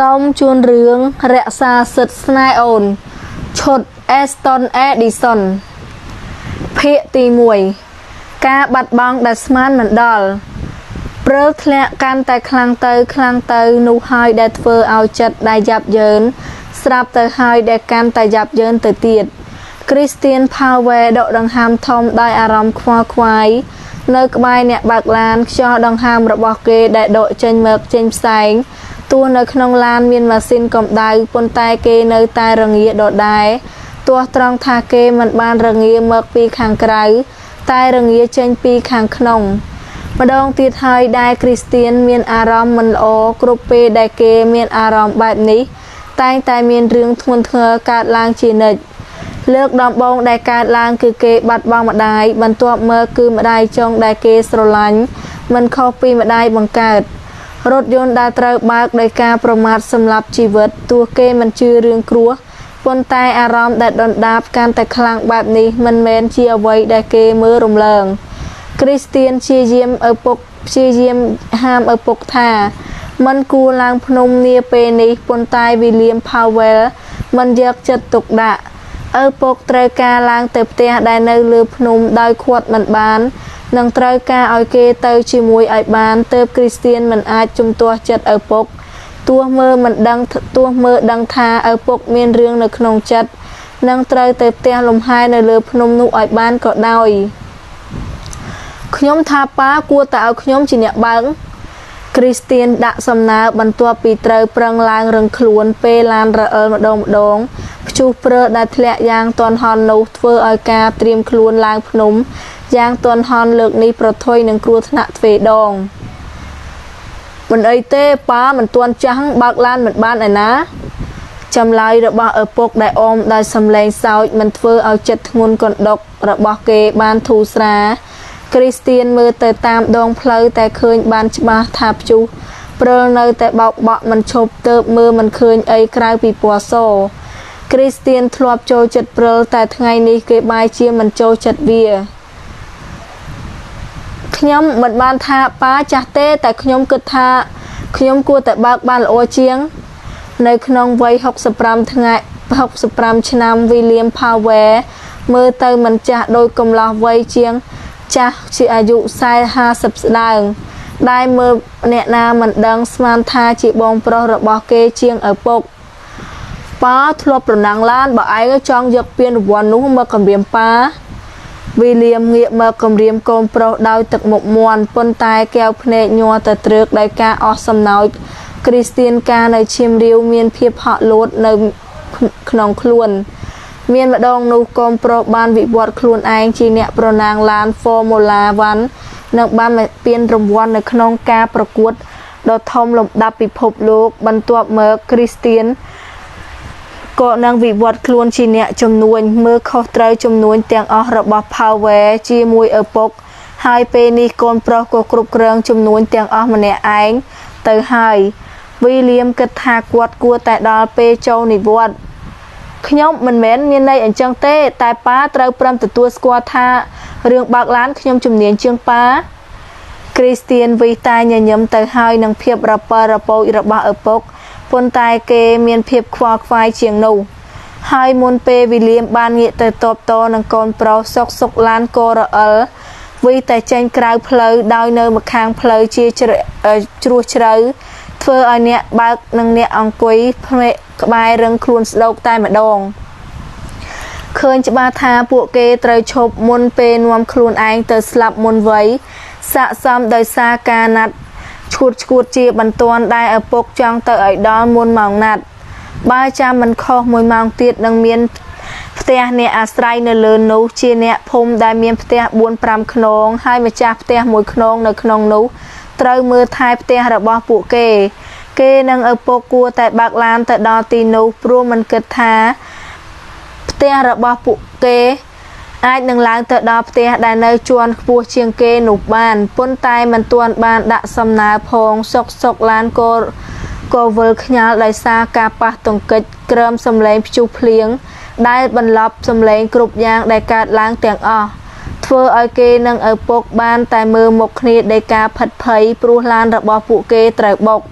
Xong chuôn rướng rẽ xa sứt snai ồn chốt Aston Edison Phệ tì mùi Ca bạch bong đặt sman mình đòl Prơ khẽ can tại khlang tơ nụ hơi đẹp vơ ao chất đại dạp dơn Srap tơ hơi đẹp can tại dạp dơn tơ tiệt Christian Power độ đằng hàm thông đại aram khoa khoái Nơi bài nẹ bạc lan cho đằng hàm rập bọc kê đại độ trên mực trên sáng Tua nơi khăn lan miên mà xin cộng đáy Pôn tay kê nơi tay rừng nghĩa độ đáy Tua trong thà kê mình ban rừng nghĩa mực pi kháng krái Tay rừng nghĩa trên pi kháng khăn Mà đông tiết hơi đai Christian miên aram mình ổ Group P đại kê miên aram bạp ní Tay miên rương thuần thơ cát lang chỉ nịch Lược đọc bông đại cát lang cứ kê bạch bong mặt đáy Bằng tuộc mơ cư mặt đáy trong đại kê sổ lánh Mình khóc pi mặt đáy bằng cát Rốt yôn đã trao bác đại ca pro mát xâm lập chi vật Tua kê mình chưa rương krúa Pôn tay aram đại đồn đáp can tại khlang bạp ní Mình men chia vây đại kê mơ rùm lợng Christian chia diêm ở bốc chia diêm ham ở bốc thà Mình cú lang phnom nia pê ní Pôn tay William Powell Mình giấc chất tục đạ Ở bốc trời ca lang tập tè đại nơi lưu phnom đôi khuất mình bán Nâng trời ca oi kê tơ chi mùi oi bán Tớp Christian mình ai chung tua chất ở bốc Tua mơ đăng tha ở bốc miên rương nơi khổng chất Nâng trời tập tè lùm hai nơi lưu phnom nụ oi bán có đôi Nhóm tha pá cua tạo nhóm chỉ nhạc bắn Christian đã xâm ná bắn tua bì trời prang lang rừng khuôn Pê lan ra ơn một đống Chú prơ đã thịa giang toàn hòn nấu thơ oi ca Triêm khuôn lang phnom Giang toàn hòn lược ní pro thôi nâng cua thạ về đong Mình ấy tê pá mình toàn trắng bạc lan mình ban này ná Chăm lại rồi bỏ ở bốc đại ôm đại xâm lên sao Mình thơ oi chất nguồn còn độc rồi bỏ kê ban thù xa Christian mơ tờ tam đong phơi tại khơi ban chma tháp chú Prơ nơi tại bọc bọ mình chụp tơ mơ mình khơi ấy krao bị bùa sổ Christian thluap trôi chật prơ tại ngày ní kê bài chia mình trôi chật vìa Nhóm mình ban tha pá chá tê tại nhóm cực tha Nhóm cua tại bác ban lỗ chiếng Nơi khăn vây học sập ram thangại học sập ram chanam William Powell Mơ tơ mình chá đôi công lò vây chiếng Chá chị à dụ sai ha sập đàng Đai mơ nẹ na mình đăng sman tha chị bông pro rập bó kê chiêng ở bốc Pá thluap rồi nàng lan bảo ai có chong dọc biên vốn nụ mơ cầm biếm pá William nghĩa mơ cầm riêng con pro đau tực một muôn Pôn tay keo phê nhua tờ trược đại ca awesome nói Christian ca nơi chiêm riêu miên phiếp họ lốt nơi nông khuôn Miên mà đông nụ con pro ban vị vọt khuôn anh chi nẹ pro nàng lan Formula 1 Nâng ban mẹ biên rồng vốn nơi nông ca pro cuốt Đột thông lộng đạp bị phộp lúc Bắn tuộc mơ Christian Cô nâng vị vọt khuôn chi nẹ chùm nuôn Mơ khóc trời chùm nuôn tiếng ổ rập bọc Power chi mùi ở bốc Hai bê ni con pro của cục rương chùm nuôn tiếng ổ mà nẹ ánh Từ hai William kết thạc quạt cua tại đó bê châu nì vọt Nhóm mình mến miền này ở chân tế Tại pá trao pram từ tua squat tha Rương bạc lán nhóm chùm niên chương pá Christian vì tai nhà nhóm từ hai nâng phiếp rappo rập bạc ở bốc Pôn tay kê miền phiếp khoa khoai chiếng nụ Hai môn pê William ban nghĩa từ tộp tô nâng con pro sốc sốc lan cô rỡ ớl Vì tại tranh krao phơi đôi nơi một kháng phơi chia chua trâu Thơ ở nẹ bác nâng nẹ ông quý bài rừng khuôn độc tay mà đồn Khơi cho ba tha bộ kê trời chộp môn pê nuông khuôn anh từ slap môn vấy Xạ xóm đời xa ca nạt Chuột chia bắn toàn đai ở bốc trong tờ ấy đó môn mỏng nạt 300 mình kho mùi mong tiết nâng miên Pteh nẹ à srai nè lớn nấu chia nẹ phôm đai miên pteh 4-5 khôn Hai mà cha pteh mùi khôn nè khôn nấu Trâu mưa thai pteh ra bó bộ kê Kê nâng ở bốc cua tại bạc lan tại đó tì nấu Pro mình kết thá Pteh ra bó bộ kê Ai nâng láng tại đó pteh đai nơi chuan vua chiêng kê nụp bàn Pôn tay mình tuan bàn đã xâm ná phong Sốc sốc lan cô vơ khá đại xa ca bạc tổng kích Krâm xâm lên chụp liếng Đai bần lọc xâm lên cục giang đại ca láng tiếng ọ Thơ oi kê nâng ở bốc ban tại mơ một khní đại ca phật phấy Pru lan ra bó phụ kê trời bốc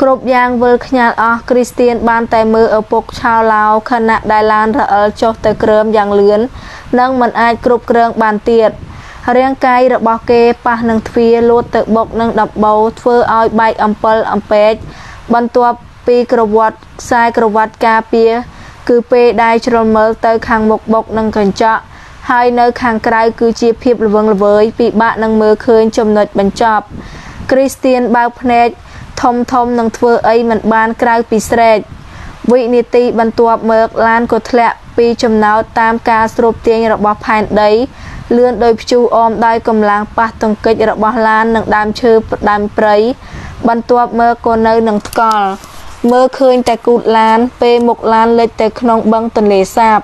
គ្រប់យ៉ាងវិលខ្ញាល់អស់គ្រីស្ទៀនបានតែមើលឪពុកឆោឡោខណៈដែលឡានរអិលចុះទៅគ្រើមយ៉ាងលឿននិងមិនអាចគ្រប់គ្រងបានទៀតរាងកាយរបស់គេប៉ះនឹងទ្វារលូតទៅបុកនឹងដំបូលធ្វើឲ្យបែកអំពិលអំពែកបន្ទាប់ពីក្រវ៉ាត់ខ្សែក្រវ៉ាត់ការពារគឺពេលដែលជ្រុលមើលទៅខាងមុខបុកនឹងកញ្ចក់ហើយនៅខាងក្រៅគឺជាភាពល្វឹងល្វើយពិបាកនឹងមើលឃើញចំណុចបញ្ចប់គ្រីស្ទៀនបើកភ្នែកធំនឹងធ្វើអីមិនបានក្រៅពីស្រែកវិនាទីបន្ទាប់មកឡានក៏ធ្លាក់ពីចំណោតតាមការស្រូបទាញរបស់ផែនដីលឿនដោយព្យុះអមដោយកម្លាំងប៉ះទង្គិចរបស់ឡាននឹងដើមឈើដើមព្រៃបន្ទាប់មកក៏នៅនឹងថ្កល់មើលឃើញតែគូតឡានពេលមុខឡានលិចទៅក្នុងបឹងទន្លេសាប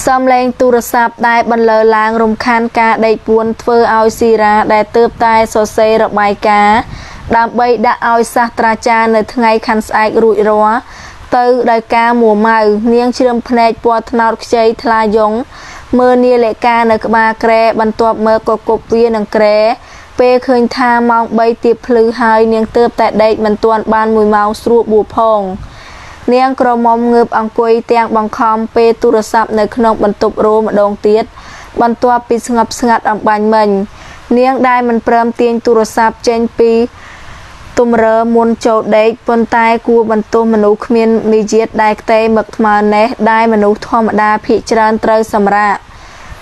សំឡេងទូរស័ព្ទដែលបន្លឺឡើងរំខានការដេកពួនធ្វើឲ្យស៊ីរ៉ាដែលទើបតែសរសេររបាយការណ៍ដើម្បីដាក់ឲ្យសាស្ត្រាចារ្យនៅថ្ងៃខាន់ស្អែករួចរាល់ទៅដោយការមួម៉ៅនាងជ្រឹមភ្នែកពណ៌ត្នោតខ្ចីថ្លាយងមើលនាឡិកានៅក្បាលក្រែបន្ទាប់មកក៏គប់វានឹងក្រែពេលឃើញថាម៉ោង3ទៀបភ្លឺហើយនាងទើបតែដេកមិនទាន់បាន1ម៉ោងស្រួលបួផងនាងក្រមុំងើបអង្គុយទាំងបង្ខំពេលទូរស័ព្ទនៅក្នុងបន្ទប់រោម្ដងទៀតបន្ទាប់ពីស្ងប់ស្ងាត់អំបញ្ញមិញនាងដែលមិនព្រមទាញទូរស័ព្ទចេញពីទំរើមុនចូលដេកប៉ុន្តែគួរបន្ទោសមនុស្សគ្មានមារយាទដែលខ្ទេមឹកថ្មើរនេះដែលមនុស្សធម្មតាភាគច្រើនត្រូវសម្រាក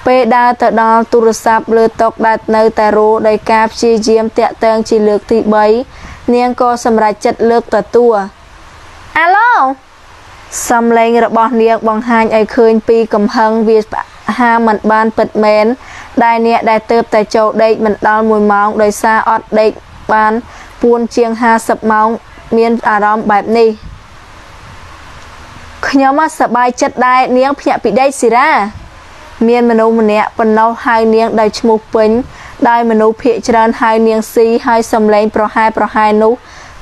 ពេលដើរទៅដល់ទូរស័ព្ទលើតុដែលនៅតែរោដោយការព្យាយាមតាក់ទងជាលើកទី3នាងក៏សម្រេចចិត្តលើកទទួលអាឡូសំឡេងរបស់នាងបង្ហាញឲ្យឃើញពីកំហឹងវាហាមិនបានពិតមែនដែលអ្នកដែលទើបតែចូលដេកមិនដល់1ម៉ោងដោយសារអត់ដេកបានពួនជាង50ម៉ោងមានអារម្មណ៍បែបនេះខ្ញុំសប្បាយចិត្តដែរនាងភ្ញាក់ពីដេកស៊ីរ៉ាមានមនុស្សម្នាក់ប៉ុណ្ណោះហៅនាងដោយឈ្មោះពេញដោយមនុស្សភាគច្រើនហៅនាងស៊ីហើយសំឡេងប្រហែលនោះ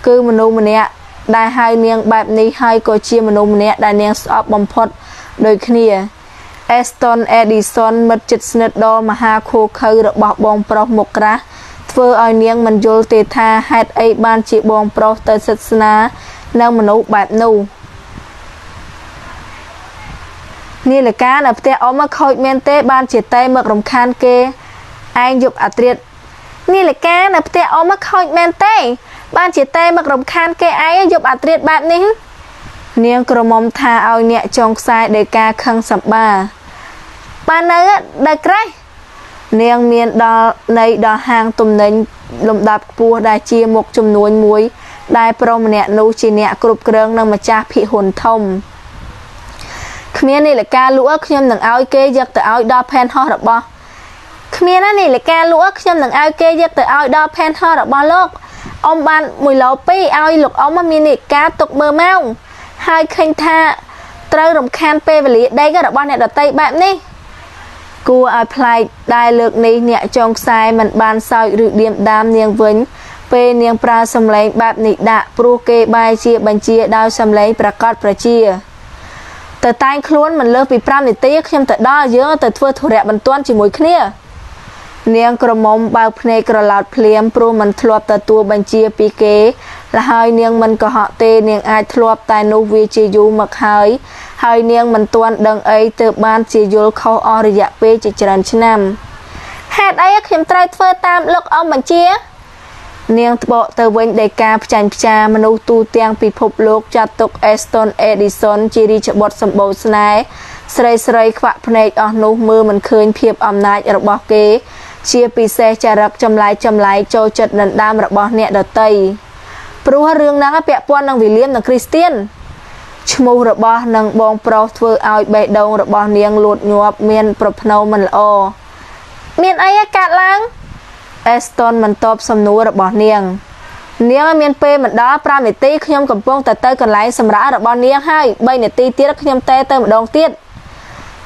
គឺមនុស្សម្នាក់ដែលហៅនាងបែបនេះហើយក៏ជាមនុស្សម្នាក់ដែលនាងស្អប់បំផុតដូចគ្នា Aston Edison មិត្តជិតស្និទ្ធដ៏មហាឃោរឃៅរបស់បងប្រុសមុខក្រាស់ធ្វើឲ្យនាងមិនយល់ទេថាហេតុអីបានជាបងប្រុសទៅសិទ្ធស្នានឹងមនុស្សបែបនោះនាឡិកានៅផ្ទះអ៊ំខូចមែនទេបានជាតែមករំខានគេឯងយប់អាត្រិតនាឡិកានៅផ្ទះអ៊ំខូចមែនទេបានជាតែមករំខានគេឯងយប់អាត្រិតបែបនេះនាងក្រមុំថាឲ្យអ្នកចងខ្សែដោយការខឹងសម្បាបាននៅដល់ក្រេះនាងមានដល់ហាងទំនិញលំដាប់ខ្ពស់ដែលជាមុខចំនួនមួយដែលប្រុសម្នាក់នោះជាអ្នកគ្រប់គ្រងនិងម្ចាស់ភាគហ៊ុនធំគ្មាននាឡិកាលក់ខ្ញុំនឹងឲ្យគេយកទៅឲ្យដល់ផែនហោះរបស់គ្មានណានាឡិកាលក់ខ្ញុំនឹងឲ្យគេយកទៅឲ្យដល់ផែនហោះរបស់លោកអ៊ំបាន1ឡូ2ឲ្យលោកអ៊ំមាននាឡិកាទុកមើលម៉ោងហើយឃើញថាត្រូវរំខានពេលវេលាដេករបស់អ្នកដតីបែបនេះគួរឲ្យប្លែកដែលលើកនេះអ្នកចងខ្សែមិនបានសើចឬឌៀមដាមនាងវិញពេលនាងប្រើសម្លេងបែបនេះដាក់ព្រោះគេបែរជាបញ្ជាដោយសម្លេងប្រកាសប្រជាទៅតែងខ្លួនមិនលើសពី5នាទីខ្ញុំទៅដល់យើងទៅធ្វើធុរៈបន្ទាន់ជាមួយគ្នានាងក្រមុំបើកភ្នែកក្រឡោតភ្លាមព្រោះមិនធ្លាប់ទទួលបញ្ជាពីគេលហើយនាងមិនកុហកទេនាងអាចធ្លាប់តែនោះវាជាយូរមកហើយនាងមិនទាន់ដឹងអីទើបបានជាយល់ខុសអស់រយៈពេលជាច្រើនឆ្នាំហេតុអីខ្ញុំត្រូវធ្វើតាមលោកអ៊ំបញ្ជានាងត្បកទៅវិញដោយការផ្ចាញ់ផ្ចាមនុស្សទូទាំងពិភពលោកចាត់ទុក Aston Edison ជារាជបុត្រសម្បូរស្នេហ៍ស្រីខ្វាក់ភ្នែកអស់នោះមើលមិនឃើញភាពអំណាចរបស់គេជាពិសេសចរិតចម្លែកចូលចិត្តដណ្ដើមរបស់អ្នកដតីព្រោះរឿងហ្នឹងពាក់ព័ន្ធនឹងវីលៀមនិងគ្រីស្ទៀនឈ្មោះរបស់នឹងបងប្រុសធ្វើឲ្យបេះដូងរបស់នាងលូតញាប់មានប្រផ្នូលមិនល្អមានអីកើតឡើងAston មិនតបសំណួររបស់នាងមានពេលមិនដល់5នាទីខ្ញុំកំពុងទៅកន្លែងសម្រាប់របស់នាងហើយ3នាទីទៀតខ្ញុំទៅម្ដងទៀត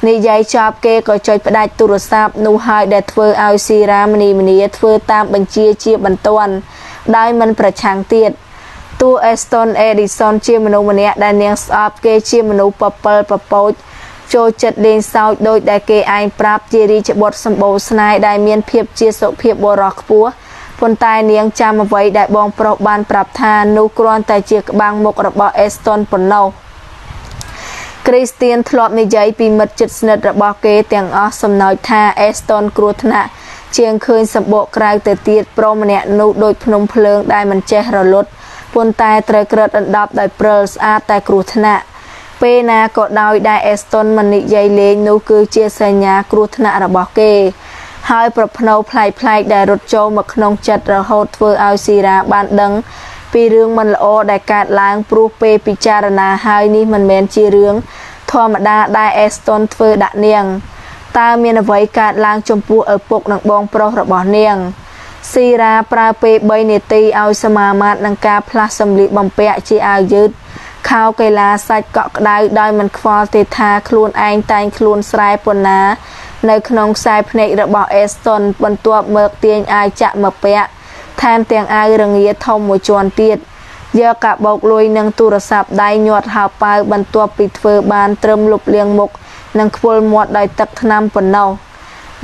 និយាយចប់គេក៏ចុចផ្ដាច់ទូរស័ព្ទនោះហើយដែលធ្វើឲ្យស៊ីរ៉ាមនីធ្វើតាមបញ្ជាជាបន្ទាន់ដោយមិនប្រឆាំងទៀតតួ Aston Edison ជាមនុស្សម្នាក់ដែលនាងស្អប់គេជាមនុស្សប្រពូចចូលចិត្តលេងសើចដោយដែលគេឯងប្រាប់ជារាជបុត្រសម្បូរស្នេហ៍ដែលមានភាពជាសុភាពបុរសខ្ពស់ ប៉ុន្តែនាងចាំអ្វីដែលបងប្រុសបានប្រាប់ថានោះគ្រាន់តែជាក្បាំងមុខរបស់អេស្តុនប៉ុណ្ណោះគ្រីស្ទៀនធ្លាប់និយាយពីមិត្តជិតស្និទ្ធរបស់គេទាំងអស់សំណើចថាអេស្តុនគ្រោះថ្នាក់ជាងឃើញសម្បកក្រៅទៅទៀតប្រុសម្នាក់នោះដូចភ្នំភ្លើងដែលមិនចេះរលត់ប៉ុន្តែត្រូវក្រិតអណ្ដប់ដោយព្រិលស្អាតតែគ្រោះថ្នាក់ពេលណាក៏ដោយដែលអេស្តុនមិននិយាយលេងនោះគឺជាសញ្ញាគ្រោះថ្នាក់របស់គេហើយប្រផ្នូលផ្លែកដែលរត់ចូលមកក្នុងចិត្តរហូតធ្វើឲ្យស៊ីរ៉ាបានដឹងពីរឿងមិនល្អដែលកើតឡើងព្រោះពេលពិចារណាហើយនេះមិនមែនជារឿងធម្មតាដែលអេស្តុនធ្វើដាក់នាងតើមានអ្វីកើតឡើងចំពោះឪពុកនិងបងប្រុសរបស់នាងស៊ីរ៉ាប្រើពេល3នាទីឲ្យសមាមាត្រនឹងការផ្លាស់សម្លៀកបំពាក់ជាអាវយឺតខោកីឡាសាច់កក់ក្ដៅដោយមិនខ្វល់ទេថាខ្លួនឯងតែងខ្លួនស្រែប៉ុណ្ណានៅក្នុងខ្សែភ្នែករបស់អេស្តុនបន្ទាប់មកទាញអាវចាក់មកពាក់ថែមទាំងអាវរងាធំមួយជាន់ទៀតយកកាបូបលុយនិងទូរស័ព្ទដៃញាត់ហៅប៉ៅបន្ទាប់ពីធ្វើបានត្រឹមលុបលាងមុខនិងខ្វល់មាត់ដោយទឹកថ្នាំប៉ុណ្ណោះ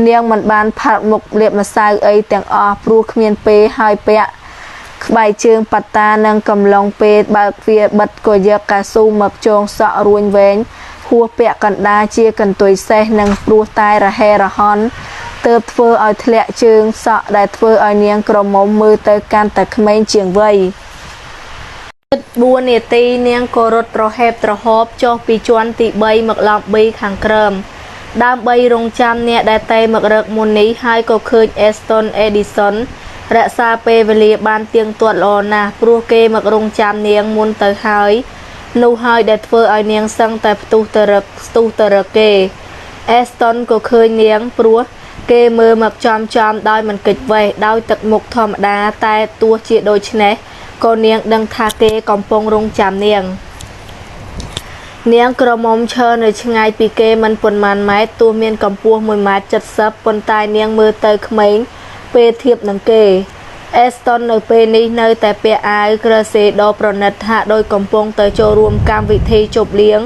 នាងមិនបានផាត់មុខលាបម្សៅអីទាំងអស់ព្រោះគ្មានពេលហើយពាក់ក្បែរជើងប៉ាតានិងកំឡុងពេលបើកទ្វារបិទក៏យកកៅស៊ូមកចងសក់រួញវែងហួសពាក់កណ្ដាលជាកន្ទុយសេះនិងព្រោះតែរហែរហន់ទើបធ្វើឲ្យធ្លាក់ជើងសក់ដែលធ្វើឲ្យនាងក្រមុំមើលទៅកាន់តែក្មេងជាងវ័យ4នាទីនាងក៏រត់ត្រហេបត្រហប់ចុះពីជាន់ទី3មកឡប់3ខាងក្រោមដើម្បីរងចាំអ្នកដែលតែមករកមុននេះហើយក៏ឃើញអេស្តុនអេឌីសុនរក្សាពេលវេលាបានទៀងទាត់ល្អណាស់ព្រោះគេមករងចាំនាងមុនទៅហើយនោះហើយដែលធ្វើឲ្យនាងសឹងតែផ្ទុះទៅរកគេអេស្តុនក៏ឃើញនាងព្រោះគេមើលមកចំដោយមិនកិច្ចវេះដោយទឹកមុខធម្មតាតែទោះជាដូច្នេះក៏នាងដឹងថាគេកំពុងរងចាំនាងក្រមុំឈរនៅឆ្ងាយពីគេមិនប៉ុន្មានម៉ែត្រទោះមានកម្ពស់1.70 ម៉ែត្រប៉ុន្តែនាងមើលទៅក្មេងពេលធៀបនឹងគេអេស្តុននៅពេលនេះនៅតែពាក់អាវក្រសេដ៏ប្រណិតថាដោយកំពុងទៅចូលរួមកម្មវិធីជប់លៀង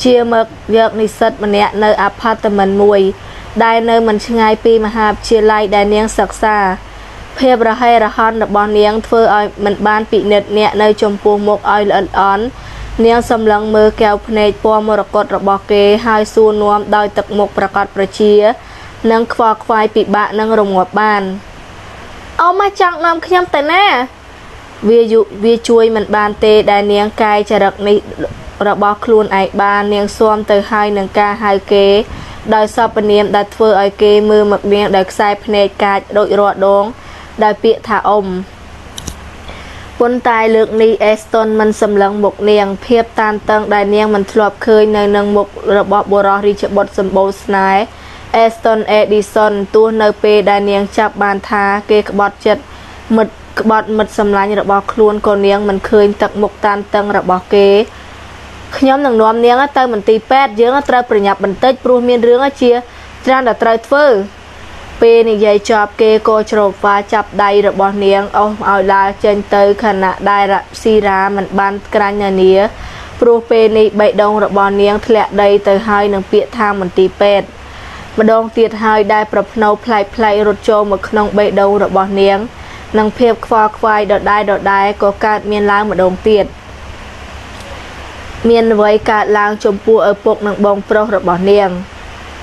ជាមកយកនិស្សិតម្នាក់នៅអាផាតមិនមួយដែលនៅមិនឆ្ងាយពីមហាវិទ្យាល័យដែលនាងសិក្សាភាពរហ័យរហ័នរបស់នាងធ្វើឲ្យមិនបានពិនិត្យអ្នកនៅចំពោះមុខឲ្យល្អិតល្អន់នាងសម្លឹងមើលកែវភ្នែកពណ៌មរកតរបស់គេហើយសួរនាំដោយទឹកមុខប្រកបប្រជានិងខ្វល់ខ្វាយពិបាកនឹងរងាប់បានអូមកចង់នាំខ្ញុំទៅណាវាជួយមិនបានទេដែលនាងកាយចរិតនេះរបស់ខ្លួនឯងបាននាងស៊ាំទៅហើយនឹងការហៅគេដោយសពនាមដែលធ្វើឲ្យគេមើលមកនាងដោយខ្សែភ្នែកកាចដូចរាល់ដងដោយពាក្យថាអ៊ំប៉ុន្តែលើកនេះអេស្តុនមិនសម្លឹងមុខនាងភាពតានតឹងដែលនាងមិនធ្លាប់ឃើញនៅនឹងមុខរបស់បុរសរាជបុត្រសម្បូរស្នេហ៍អេស្តុនអេឌីសុនទោះនៅពេលដែលនាងចាប់បានថាគេក្បត់ចិត្តមិត្តសម្លាញ់របស់ខ្លួនក៏នាងមិនឃើញទឹកមុខតានតឹងរបស់គេខ្ញុំនឹងនាំនាងទៅមន្ទីរពេទ្យយើងត្រូវប្រញាប់បន្តិចព្រោះមានរឿងជាច្រើនដែលត្រូវធ្វើពេលនិយាយចប់គេក៏ច្រវ៉ាចាប់ដៃរបស់នាងអស់ឲ្យដើរចេញទៅខណៈដែលស៊ីរ៉ាមិនបានក្រាញ់នានាព្រោះពេលនេះបេះដូងរបស់នាងធ្លាក់ដីទៅហើយនឹងពាក្យថាមន្ទីរពេទ្យម្ដងទៀតហើយដែលប្រផ្នូលផ្លែករត់ចូលមកក្នុងបេះដូងរបស់នាងនិងភាពខ្វល់ខ្វាយដដែលក៏កើតមានឡើងម្ដងទៀតមានអ្វីកើតឡើងចំពោះឪពុកនិងបងប្រុសរបស់នាង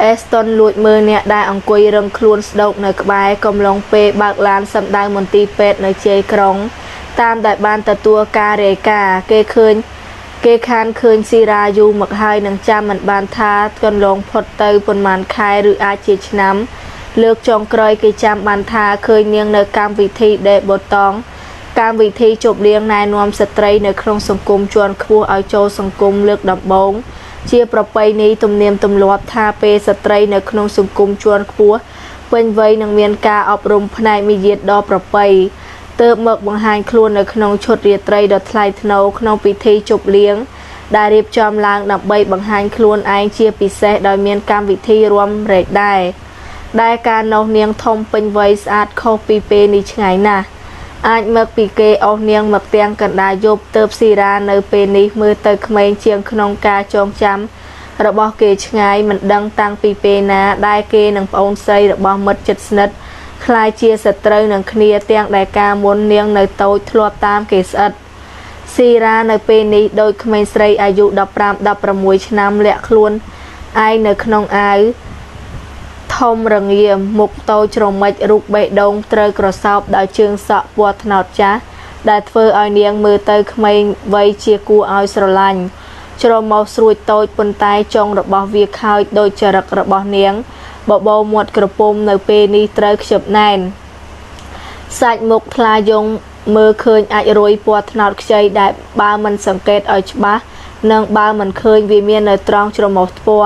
អេស្តុនលួចមើលអ្នកដែលអង្គុយរឹងខ្លួនស្ដោកនៅក្បែរកំឡុងពេលបើកឡានសម្ដៅមន្ទីរពេទ្យនៅជ័យក្រុងតាមដែលបានទទួលការរាយការណ៍គេខានឃើញស៊ីរ៉ាយូមកហើយនឹងចាំមិនបានថាកន្លងផុតទៅប៉ុន្មានខែឬអាចជាឆ្នាំលើកចុងក្រោយគេចាំបានថាឃើញនាងនៅកម្មវិធីដេបូតង់កម្មវិធីជប់លៀងណែនាំស្ត្រីនៅក្នុងសង្គមជាន់ខ្ពស់ឲ្យចូលសង្គមលើកដំបូងជាប្រពៃណីទំនៀមទម្លាប់ថាពេលស្ត្រីនៅក្នុងសង្គមជាន់ខ្ពស់ពេញវ័យនឹងមានការអប់រំផ្នែកមារយាទដ៏ប្រពៃទើបមកបង្ហាញខ្លួននៅក្នុងឈុតរាត្រីដ៏ថ្លៃថ្នូរក្នុងពិធីជប់លៀងដែលរៀបចំឡើងដើម្បីបង្ហាញខ្លួនឯងជាពិសេសដោយមានកម្មវិធីរួមរែកដែលការនោះនាងធំពេញវ័យស្អាតខុសពីពេលនេះឆ្ងាយណាស់អាចមកពីគេអស់នាងមកទាំងកណ្ដាលយប់ទើបស៊ីរ៉ានៅពេលនេះមើលទៅក្មេងជាងក្នុងការចងចាំរបស់គេឆ្ងាយមិនដឹងតាំងពីពេលណាដែលគេនិងប្អូនស្រីរបស់មិត្តជិតស្និទ្ធ คลายเชียสตรูหนังเคลียเตียงได้กามนเนียงในโต๊ะทลวบตามเกสอัดซีราในปีนี้โดยขมายสไลอายุดับประมวยชนำเละคล้วนไอในขนองไอทอมรังเยี่ยมมุกโตจรมัดรุกใบดงเตยกระสอบดาวเชิงสะปวดถนอดจ้าได้เฟอเอาเนียงมือเตยขมายไว้เชียกูเอาสลันจรมเอาสรุยโตปนตายจงระบอบเวียข้าวโดยจรักระบอบเนียงบ่หมดกระปมในปีนี้เตยเฉบแน่นสัตว์มุกทลายงมือเคยอาจรวยปวดถนอดใจได้บามันสังเกตเอาฉบับนังบามันเคยวิเมียนในตรองจรมเอาปัว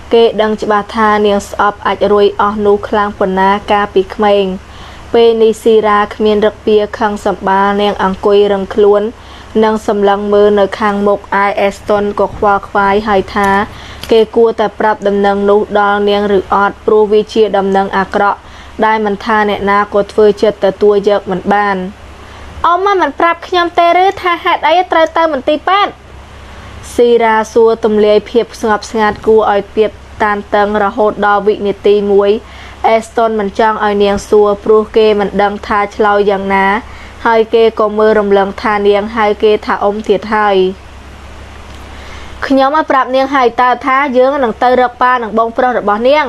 เกดังฉบับทาเนียงสอบอาจรวยอนุคลางปนากาปีกเมงปีนี้ซีราขมีนรักเปียคังสับบาเนียงอังกุยรังคล้วนนังสำลังมือในคางมกไอเอสตันกควาควายไฮทาเกกัวแต่ปรับดำเนินนุดองเนียงหรือออดปรูวิเชียดำเนินอากระได้มันทาเนนากดเฟอเชิดแต่ตัวเยอะเหมือนบ้านเอามามันปรับขยำเตรือทาหัดไอ้ตรายเตอร์เหมือนตีแป้นซีราซัวตุมเลียเพียบสงบสงัดกูอ่อยเปียบตานเติงระโหดดอวินิตีมวยเอสตันมันจ้างอ่อยเนียงซัวปรูเกมันดังทาเฉลาอย่างน้าไฮเกก็มือรำเลิงทาเนียงไฮเกถาอมเถียดไฮขยำมาปรับเนียงไฮตาท้าเยอะหนังเตอรักป้าหนังบองปลอดระบอเนียง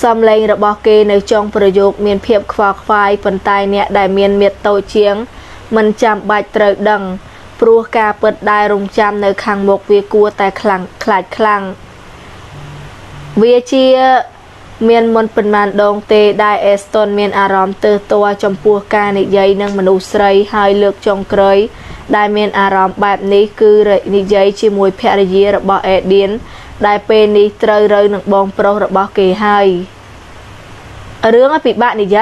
สำเร็จระบอเกในจงประโยคเมียนเพียบควาควายปนตายเนี่ยได้เมียนเมียดโตเชียงมันจำใบเตรดังปลัวกาเปิดได้รงจำในคางมกเวียกัวแต่คลังขลาดคลังเวียเชียเมียนมนเป็นมันดงเตได้เอสตันเมียนอารมณ์เตอตัวจมปัวกาในใยนังมนุษย์ไรหายเลือกจงเกยได้เมียนอารมณ์แบบนี้คือในใยชิมวยแพรยีระบอเอเดียนได้เป็นนิตรเรยหนังบองโปรระบอเกให้เรื่องปิบะในใย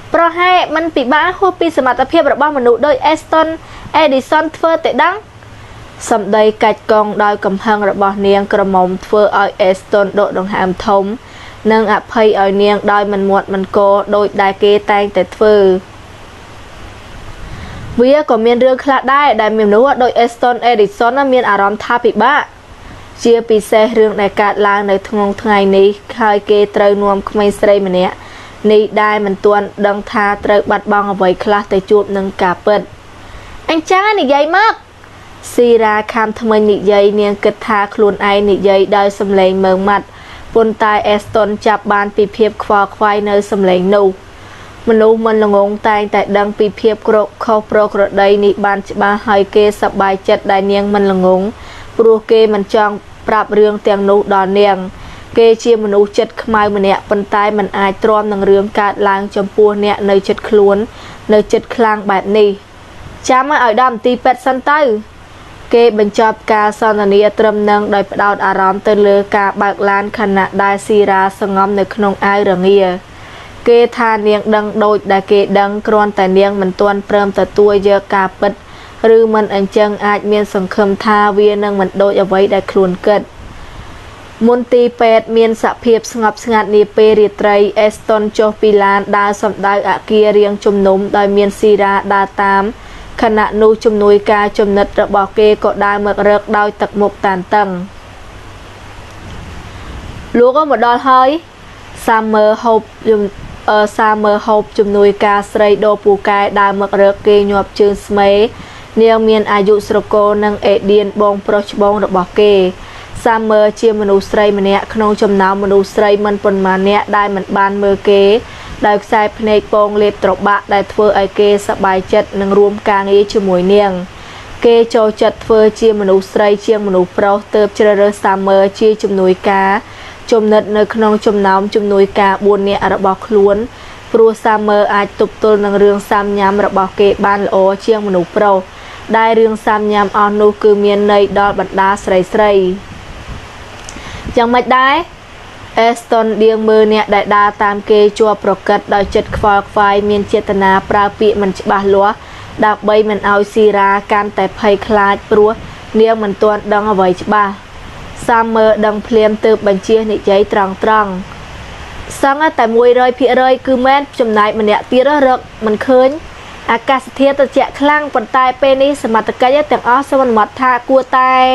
เพราะให้มันปิบะหัวปีสมรรถเพียบระบอมนุษย์โดยเอสตันเอดิสันเฟอร์เตดังสำได้กัดกองโดยกำพังระบอเนียงกระหม่อมเฟอร์เอาเอสตันโดดดงหามทมนังอภัยเอาเนียงได้มันหมดมันโกโดยได้เกแตงแต่เฟอร์เวียก็มีเรื่องคลาดได้ได้เมียนว่าโดยเอสตันเอดิสันมีอารมณ์ท่าปิบะเชียปีเซเรื่องในการล้างในทงไงนี้คายเกตรนวมขไม่ใส่มันเนี้ยนี่ได้มันตัวดังทาเตรบัดบองเอาไว้คลาแต่จูบนังกาเปิดอันจ้านี่ใหญ่มากซีราคำทำไมนี่ใหญ่เนียงกระทาคลุนไอนี่ใหญ่ได้สำเร็จเมืองมัดปนตายเอสตันจับบานปีเพียบควาควายในสำเร็จนูมนุษย์มันงงตายแต่ดังปีเพียบกรกเข้าโปรกระไดนี่บานจะบาไฮเกสบายจัดได้เนียงมันงงปลูกเกมันจองปรับเรื่องเตียงนุดอนเนียงเกเชียมนุษย์จัดขมายมันเนี่ยปนตายมันอายตรอมหนังเรื่องการล้างจมปัวเนี่ยในจัดคล้วนในจัดคลางแบบนี้จ้ามาเอาดำตีเป็ดสันเตอร์เกบรรจบกาซอนเนียตรมนังโดยประดาวอารามเตลกาบากลานขณะได้ซีราสงอมในขนมไอเรื่องเงียเกทานเนียงดังโดยได้เกดังกรอนแต่เนียงมันตวนเพิ่มแต่ตัวเยอะกาปิดหรือมันอันจังอาจเมียนสังคมทาเวียนังมันโดยเอาไว้ได้คลุนเกิดมนตีเป็ดเมียนสะเพียบสงบสงัดนีเปริตรเอสตันโจปิลานดาสมได้อาเกียเรียงจุมนุมโดยเมียนซีราดาตามขณะนูจุมนุยกาจุมนัดระบอกเกก็ได้เมื่อเริกดาวตักมุกตานตังลูกก็หมดดอลเฮ้ยซามเมอร์ฮบซามเมอร์ฮบจุมนุยกาสไลโดปูกายได้เมื่อเริกเกยบจืนสมัยเนียงเมียนอายุสโกนังเอเดียนบองโปรชบองระบอกเกซามเมอร์เชียมนุษย์ไรมันเนี่ยขนมจำนาวมนุษย์ไรมันปนมาเนี่ยได้มันบานเมอร์เกได้ใส่พเนจปองเล็บตรบะได้เฟอร์ไอเกสบายจัดนังรวมกลางเอชมวยเนียงเกโจจัดเฟอร์เชียมนุษย์ไรเชียมนุษย์เปล่าเติบเจริญซามเมอร์เชียจำนวยกาจมนัดในขนมจำนาวจำนวยกาบนเนี่ยระบอกล้วนปลัวซามเมอร์อาจตุบตัวนังเรื่องซามยามระบอกเกบานโอเชียมนุษย์เปล่าได้เรื่องซามยามออนูคือเมียนในดอลบัดดาใส่ยังไม่ได้เอสตันเดียงมือเนี่ยได้ดาตามเกจัวปรกัดโดยจัดควาไฟเมียนเจตนาปราปีมันบาลัวดาบใบมันเอาซีราการแต่ภัยคลาดปลัวเนียงมันตัวดังเอาไว้บาซามเมอร์ดังเพลียมเติบบัญชีในใจตรังสังแต่มวยเลยพี่เลยคือแม่จำนายมันเนี่ยตีระเริกมันเคินอากาศเทียตะเจะคลั่งปนตายเป็นนี้สมัติกายแต่งอ้อสวรรค์มัดทากลัวตาย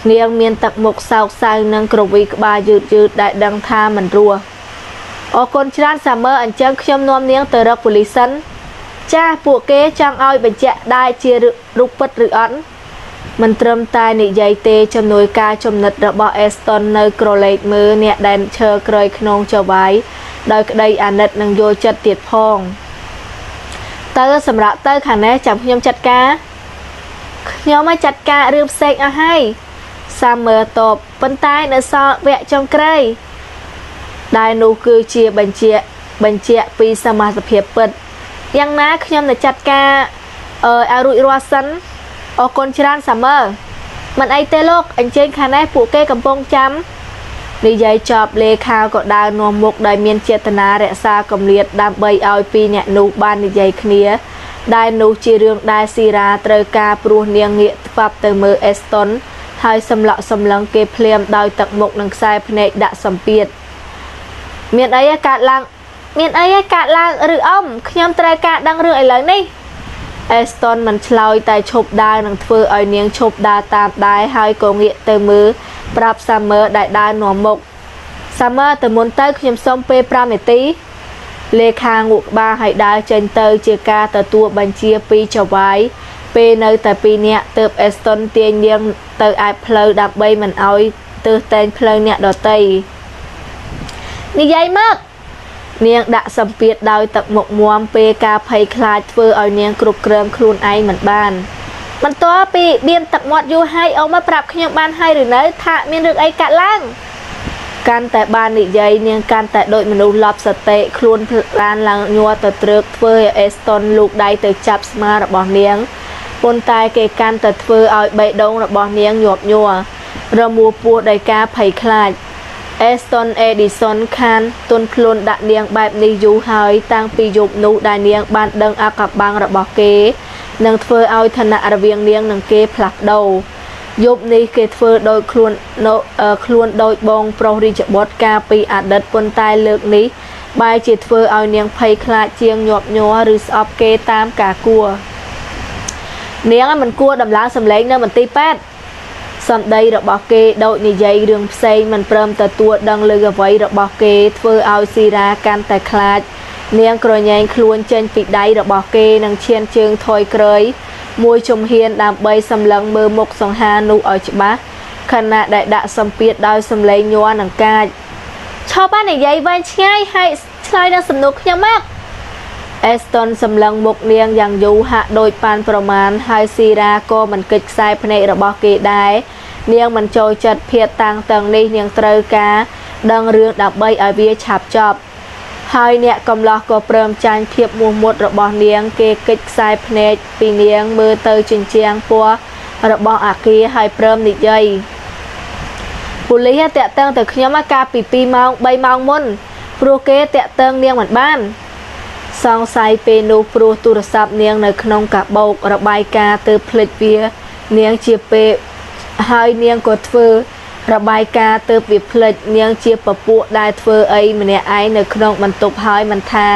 เนียงเมียนตักหมกสาวสายนังกรวีกบายืดได้ดังท่ามันรัว អូកូនច្រើនសាមឺអញ្ចឹងខ្ញុំនាំនាងទៅរកប៉ូលីសសិនចាពួកគេចង់ឲ្យបញ្ជាក់ដែរជារូបពិតឬអត់មិនត្រឹមតែនិយាយទេជំនួយការចំណិតរបស់អេស្តុននៅក្រឡេកមើលអ្នកដែលឈើក្រោយខ្នងចៅវាយដោយក្តីអាណិតនិងយល់ចិត្តទៀតផងទៅសម្រាប់ទៅខាងនេះចាំខ្ញុំចាត់ការខ្ញុំមកចាត់ការរឿងផ្សេងអស់ហើយសាមឺតបប៉ុន្តែនៅសល់វគ្គចុងក្រោយដែលនោះគឺជាបញ្ជាក់ពីសមាជិកពិតយ៉ាងណាខ្ញុំនឹងចាត់ការឲ្យរួចរាល់សិនអរគុណច្រើនសាមឺមិនអីទេលោកអញ្ជើញខាងនេះពួកគេកំពុងចាំនិយាយចប់លេខាក៏ដើរនាំមុខដោយមានចេតនារក្សាកម្រិតដើម្បីឲ្យពីរអ្នកនោះបាននិយាយគ្នាដែលនោះជារឿងដែលស៊ីរ៉ាត្រូវការព្រោះនាងងាកស្វាប់ទៅមើលអេស្តុនហើយសម្លក់សម្លឹងគេភ្លាមដោយទឹកមុខនិងខ្សែភ្នែកដាក់សម្ពាធមានអីកាត់ឡើងឬអ៊ំខ្ញុំត្រូវការដឹងរឿងឥឡូវនេះអេស្តុនមិនឆ្លើយតែឈប់ដើរនឹងធ្វើឲ្យនាងឈប់ដើរតាមដែរហើយក៏ងាកទៅមើលប្រាប់សាមឺដែលដើរនាំមុខសាមឺទៅមុនទៅខ្ញុំសុំពេល5នាទីលេខាងក់ក្បាលឲ្យដើរចេញទៅជាការទទួលបញ្ជាពីចៅវាយពេលនៅតែ2នាក់ទើបអេស្តុនទាញនាងទៅឯផ្លូវដើម្បីមិនឲ្យទើសតែងផ្លូវអ្នកដទៃនិយាយមកនាងដាក់សម្ពាធដោយទឹកមុខមាំពេលការភ័យខ្លាចធ្វើឲ្យនាងគ្រប់គ្រងខ្លួនឯងមិនបានបន្ទាប់ពីបៀនទឹកមាត់យូរហើយអ៊ំមកប្រាប់ខ្ញុំបានហើយឬនៅថាមានរឿងអីកាត់ឡើងកាន់តែបាននិយាយនាងកាន់តែដូចមនុស្សលប់សតិខ្លួនបានឡើងញ័រទៅត្រឹកធ្វើឲ្យអេស្តុនលូកដៃទៅចាប់ស្មារបស់នាងប៉ុន្តែគេកាន់តែធ្វើឲ្យបេះដូងរបស់នាងញាប់ញ័ររមួលពោះដោយការភ័យខ្លាចអេស្តុនអេឌីសុនខានទុនខ្លួនដាក់នាងបែបនេះយូរហើយតាំងពីយប់នោះដែលនាងបានដឹងអាកបាំងរបស់គេនឹងធ្វើឲ្យឋានៈរវាងនាងនិងគេផ្លាស់ប្ដូរយប់នេះគេធ្វើដោយខ្លួនដោយបងប្រុសរាជបុត្រការពីអតីតប៉ុន្តែលើកនេះបែរជាធ្វើឲ្យនាងភ័យខ្លាចជាងញាប់ញ័រឬស្អប់គេតាមការគួរនាងមិនគួរដំឡើងសម្លេងនៅមន្ទីរពេទ្យសម្ដីរបស់គេដូចនិយាយរឿងផ្សេងមិនព្រមទទួលដឹងលើអ្វីរបស់គេធ្វើឲ្យស៊ីរ៉ាកាន់តែខ្លាចនាងក្រញែងខ្លួនចេញពីដៃរបស់គេនិងឈានជើងថយក្រោយមួយជំហានដើម្បីសម្លឹងមើលមុខសង្ហានោះឲ្យច្បាស់ខណៈដែលដាក់សម្ពាធដោយសម្លេងញ័រនិងកាចឈប់បាននិយាយវែងឆ្ងាយហើយឆ្លើយនឹងសំណួរខ្ញុំមកអេស្តុនសម្លឹងមុខនាងយ៉ាងយូរហាក់ដូចប៉ាន់ប្រមាណហើយស៊ីរ៉ាក៏មិនកិច្ចខ្សែភ្នែករបស់គេដែរនាងមិនចូលចិត្តភាពតាំងតឹងនេះនាងត្រូវការដឹងរឿងដើម្បីឲ្យវាឆាប់ចប់ហើយអ្នកកំឡោះក៏ព្រមចាញ់ភាពមោះមុតរបស់នាងគេកិច្ចខ្សែភ្នែកពីនាងមើលទៅជញ្ជាំងពណ៌របស់អាគារហើយព្រមនិយាយប៉ូលីសតាក់ទងទៅខ្ញុំកាលពី2ម៉ោង3ម៉ោងមុនព្រោះគេតាក់ទងនាងមិនបានសង្ស័យពេលនោះព្រោះទូរស័ព្ទនាងនៅក្នុងកាបូបរបាយការណ៍ទើបភ្លេចវានាងជាពេលហើយនាងក៏ធ្វើរបាយការណ៍ទើបវាភ្លេចនាងជាពពួកដែលធ្វើអីម្នាក់ឯងនៅក្នុងបន្ទប់ហើយមិនថា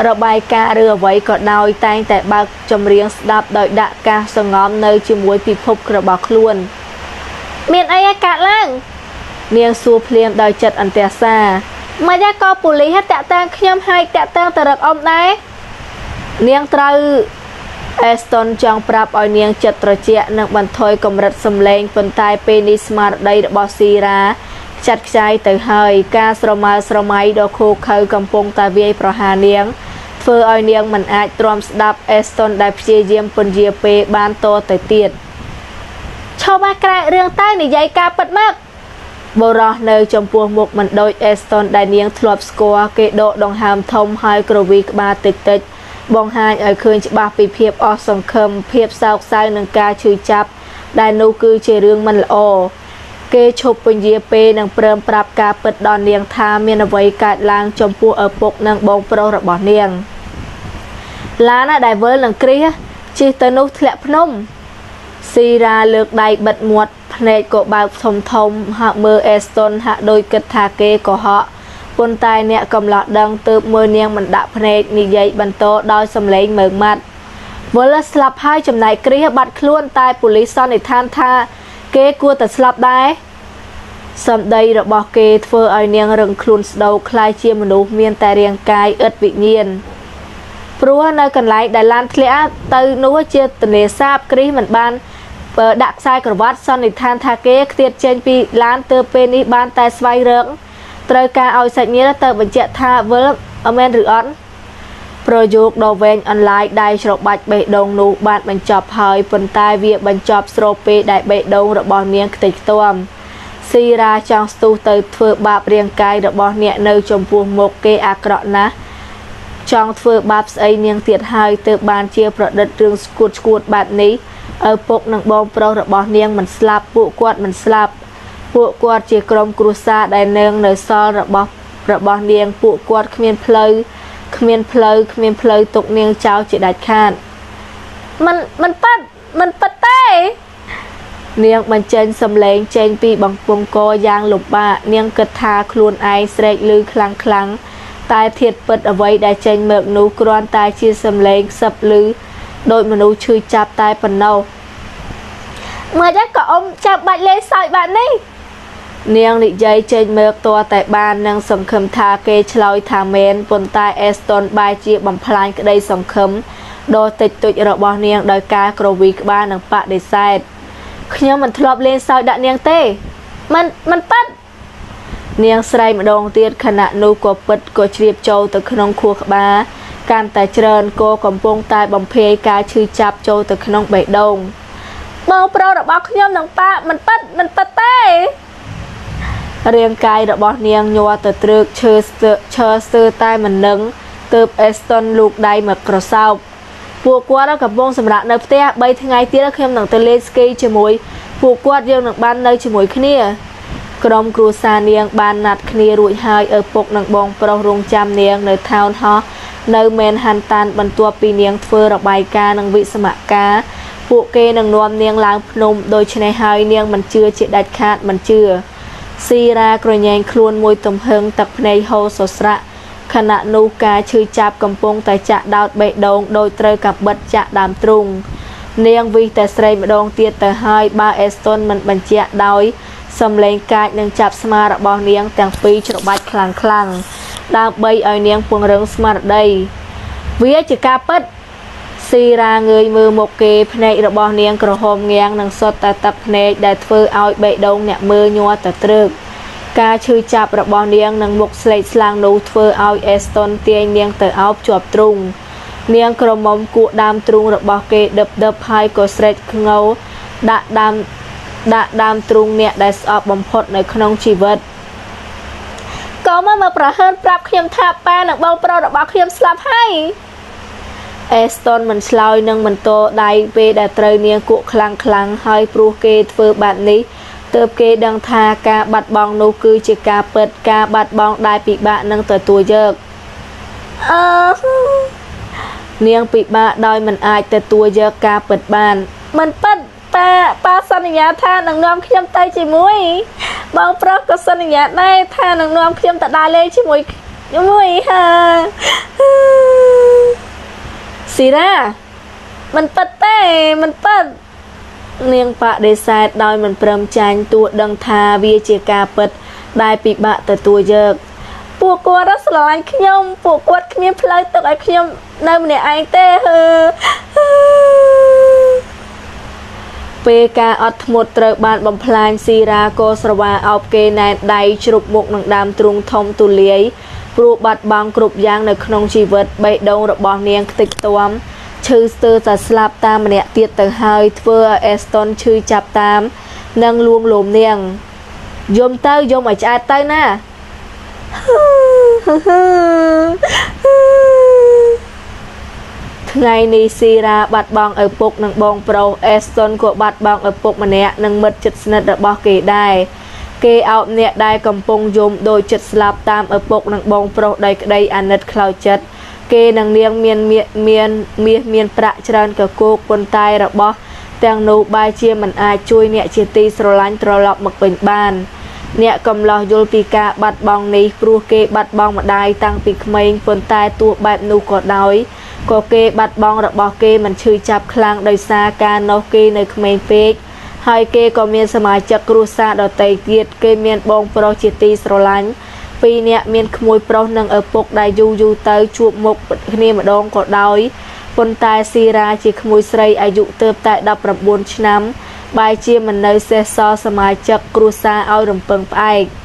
របាយការណ៍ឬអ្វីក៏ដោយតែងតែបើកចម្រៀងស្ដាប់ដោយដាក់ការសង្ងំនៅជាមួយពិភពរបស់ខ្លួនមានអីកាត់ឡើងនាងសួរភ្លាមដោយចិត្តអន្ទះសាមិនយ៉ាងក៏ប៉ូលីសតាក់ទងខ្ញុំហើយតាក់ទងទៅរកអ៊ំដែរនាងត្រូវអេស្តុនចង់ប្រាប់ឲ្យនាងចិត្តត្រជាក់និងបន្ថយកម្រិតសម្លេងប៉ុន្តែពេលនេះស្មារតីរបស់ស៊ីរ៉ាចាត់ខ្ចាយទៅហើយការស្រមើស្រមៃដ៏ឃោឃៅកំពុងតែវាយប្រហារនាងធ្វើឲ្យនាងមិនអាចទ្រាំស្ដាប់អេស្តុនដែលព្យាយាមពន្យាពេលបានតទៅទៀតឈប់មកក្រែករឿងទៅនិយាយការពិតមកបរោះនៅចំពោះមុខមិនដូចអេស្តុនដែលនាងធ្លាប់ស្គាល់គេដកដង្ហើមធំហើយក្រវីក្បាលតិចតិចបង្ហាញឲ្យឃើញច្បាស់ពីភាពអស់សង្ឃឹមភាពសោកសៅនិងការឈឺចាប់ដែលនោះគឺជារឿងមិនល្អគេឈប់ពន្យាពេលនិងព្រមប្រាប់ការពិតដល់នាងថាមានអ្វីកើតឡើងចំពោះឪពុកនិងបងប្រុសរបស់នាងឡានដែលវិលនឹងគ្រីសជិះទៅនោះធ្លាក់ភ្នំស៊ីរ៉ាលើកដៃបិទមាត់ភ្នែកក៏បើកធំហាក់មើលអេស្តុនហាក់ដូចគិតថាគេកុហកប៉ុន្តែអ្នកកំឡោះដឹងទើបមើលនាងមិនដាក់ភ្នែកនិយាយបន្តដោយសម្លេងមើងម៉ាត់វិលស្លាប់ហើយចំណែកគ្រីសបាត់ខ្លួនតែប៉ូលីសសន្និដ្ឋានថាគេគួរតែស្លាប់ដែរ Some day the bokeh for I near and cluns though cly chim and mean tarian kai at begin. Prua no can like the land clear, though no jet the near sap cream and ban, dark cycle what son in Tantake, the change be land the penny ban tai swai rung. Troika outside near the jet ha verb a man on. Pro joke no ven unlike die shop back bait dong no bad man chop high, puntai via ban chop strope that bait dong about me and take storm. ស៊ីរាចង់ស្ទុះទៅធ្វើបាបរាងកាយរបស់អ្នកនៅចំពោះមុខគេអាក្រក់ណាស់ចង់ធ្វើបាបស្អីនាងទៀតហើយទើបបានជាប្រឌិតរឿងស្គួតឈួតបែបនេះឪពុកនិងបងប្រុសរបស់នាងមិនស្លាប់ពួកគាត់មិនស្លាប់ពួកគាត់ជាក្រុមគ្រួសារដែលនៅសល់របស់នាងពួកគាត់គ្មានផ្លូវទុកនាងចោលជាដាច់ខាតមិនប៉ាត់ទេ នាងបញ្ចេញសំឡេងចេញពីបង្គំកយ៉ាងលំបាកនាងគិតថាខ្លួនឯងស្រែកឮខ្លាំងតែធាតុពិតអ្វីដែលចេញមកនោះគ្រាន់តែជាសំឡេងខ្សឹបឮដោយមនុស្សឈឺចាប់តែប៉ុណ្ណោះមើលក៏អ៊ំចាប់បាច់លេងសើចបែបនេះនាងនិយាយចេញមកតតែបាននឹងសង្ឃឹមថាគេឆ្លើយថាមែនប៉ុន្តែអេស្តុនបែរជាបំផ្លាញក្តីសង្ឃឹមដ៏តិចតួចរបស់នាងដោយការក្រវីក្បាលនិងបដិសេធ ខ្ញុំមិនធ្លាប់លេងសើចដាក់នាងទេមិនប៉ាត់នាងស្រែកម្ដងទៀតខណៈនោះក៏ពិតក៏ជ្រាបចូលទៅក្នុងខួរក្បាលកាន់តែច្រើនក៏កំពុងតែបំភាយការឈឺចាប់ចូលទៅក្នុងបេះដូងបងប្រុសរបស់ខ្ញុំនឹងប៉ាមិនប៉ាត់ទេរាងកាយរបស់នាងញ័រទៅត្រឹកឈើស្ទើរតែមិននឹងទើបអេស្តុនលូកដៃមកក្រសោប ពួកគាត់កំពុងសម្រាប់នៅផ្ទះ 3 ថ្ងៃទៀតខ្ញុំនឹងទៅលេងស្គីជាមួយពួកគាត់យើងនឹងបាននៅជាមួយគ្នាក្រុមគ្រួសារនាងបានណាត់គ្នារួចហើយឪពុកនិងបងប្រុសរងចាំនាងនៅ Town Hall នៅមែនហាន់តានបន្ទាប់ពីនាងធ្វើរបាយការណ៍និងវិស្មការពួកគេនឹងនាំនាងឡើងភ្នំដូច្នេះហើយនាងមិនជឿជាដាច់ខាតមិនជឿស៊ីរ៉ាក្រញែងខ្លួនមួយទំហឹងទឹកភ្នែកហូរសស្រាក់ ខណៈនោះការឈឺចាប់កំពុងតែចាក់ដោតបេះដូងដោយត្រូវកាបិតចាក់ដើមទ្រូងនាងវិសតែស្រែកម្ដងទៀតទៅហើយបើអេស្តុនមិនបញ្ជាក់ដោយសំឡេងកាចនឹងចាប់ស្មារបស់នាងទាំងពីរច្របាច់ខ្លាំងដើម្បីឲ្យនាងពង្រឹងស្មារតីវាជាការពិតស៊ីរ៉ាងើយមើលមុខគេភ្នែករបស់នាងក្រហមងាំងនិងសុទ្ធតែទឹកភ្នែកដែលធ្វើឲ្យបេះដូងអ្នកមើលញ័រទៅត្រឹក ការឈឺចាប់របស់នាងនិងមុខស្លេកស្លាំងនោះធ្វើឲ្យអេស្តុនទាញនាងទៅអោបជាប់ទ្រូងនាងក្រមុំគក់ដើមទ្រូងរបស់គេដឹបហើយក៏ស្រែកធ្ងោដាក់ដើមទ្រូងអ្នកដែលស្អប់បំផុតនៅក្នុងជីវិតក៏មកប្រហើនប្រាប់ខ្ញុំថាប៉ានិងបងប្រុសរបស់ខ្ញុំស្លាប់ហើយអេស្តុនមិនឆ្លើយនឹងបន្តដៃពេលដែលត្រូវនាងគក់ខ្លាំងហើយព្រោះគេធ្វើបែបនេះ ទើបគេដឹងថាការបាត់បង់នោះគឺជាការពិតការបាត់បង់ដែលពិបាកនឹងទទួលយកនាងពិបាកដោយមិនអាចទទួលយកការពិតបានមិនពិតប៉ាសន្យាថានឹងនាំខ្ញុំទៅជាមួយបងប្រុសក៏សន្យាដែរថានឹងនាំខ្ញុំទៅដើរលេងជាមួយហាស៊ីរ៉ាមិនពិតទេមិនពិត នាងបដិសេធដោយមិនព្រមចាញ់ទោះដឹងថាវាជាការពិតដែលពិបាកទទួលយកពួកគាត់ស្រឡាញ់ខ្ញុំពួកគាត់គ្មានផ្លូវទឹកឲ្យខ្ញុំនៅម្នាក់ឯងទេពេលការអត់ធ្មត់ត្រូវបានបំផ្លាញស៊ីរ៉ាក៏ស្រវាអោបគេណែនដៃជ្រុបមុខនឹងដើមទ្រូងធំទូលាយព្រោះបាត់បង់គ្រប់យ៉ាងនៅក្នុងជីវិតបេះដូងរបស់នាងខ្ទេចខ្ទាំ ឈឺស្ទើរតែស្លាប់តាមម្នាក់ទៀតទៅហើយធ្វើឲ្យអេស្តុនឈឺចាប់តាមនិងលួងលោមនាងយំទៅយំឲ្យឆ្អែតទៅណាថ្ងៃនេះស៊ីរ៉ាបាត់បង់ឪពុកនិងបងប្រុសអេស្តុនក៏បាត់បង់ឪពុកម្នាក់និងមិត្តជិតស្និទ្ធរបស់គេដែរគេអោបអ្នកដែលកំពុងយំដោយចិត្តស្លាប់តាមឪពុកនិងបងប្រុសដោយក្តីអាណិតខ្លោចចិត្ត គេនឹងនាងមានប្រាក់ច្រើនកកូកប៉ុន្តែរបស់ទាំងនោះបែរជាមិនអាចជួយអ្នកជាទីស្រឡាញ់ត្រឡប់មកវិញបានអ្នកកំឡោះយល់ពីការបាត់បង់នេះព្រោះគេបាត់បង់ម្ដាយតាំងពីក្មេងប៉ុន្តែទោះបែបនោះក៏ដោយក៏គេបាត់បង់របស់គេមិនឈឺចាប់ខ្លាំងដោយសារការនោះគេនៅក្មេងពេក ហើយគេក៏មានសមាជិកគ្រួសារដទៃទៀតគេមានបងប្រុសជាទីស្រឡាញ់ពីរនាក់មានក្មួយប្រុសនិងឪពុកដែលយូរទៅជួបមុខគ្នាម្ដងក៏ដោយប៉ុន្តែស៊ីរ៉ាជាក្មួយស្រីអាយុទើបតែ19ឆ្នាំបែរជាមិននៅសេសសល់សមាជិកគ្រួសារឲ្យរំពឹងផ្អែក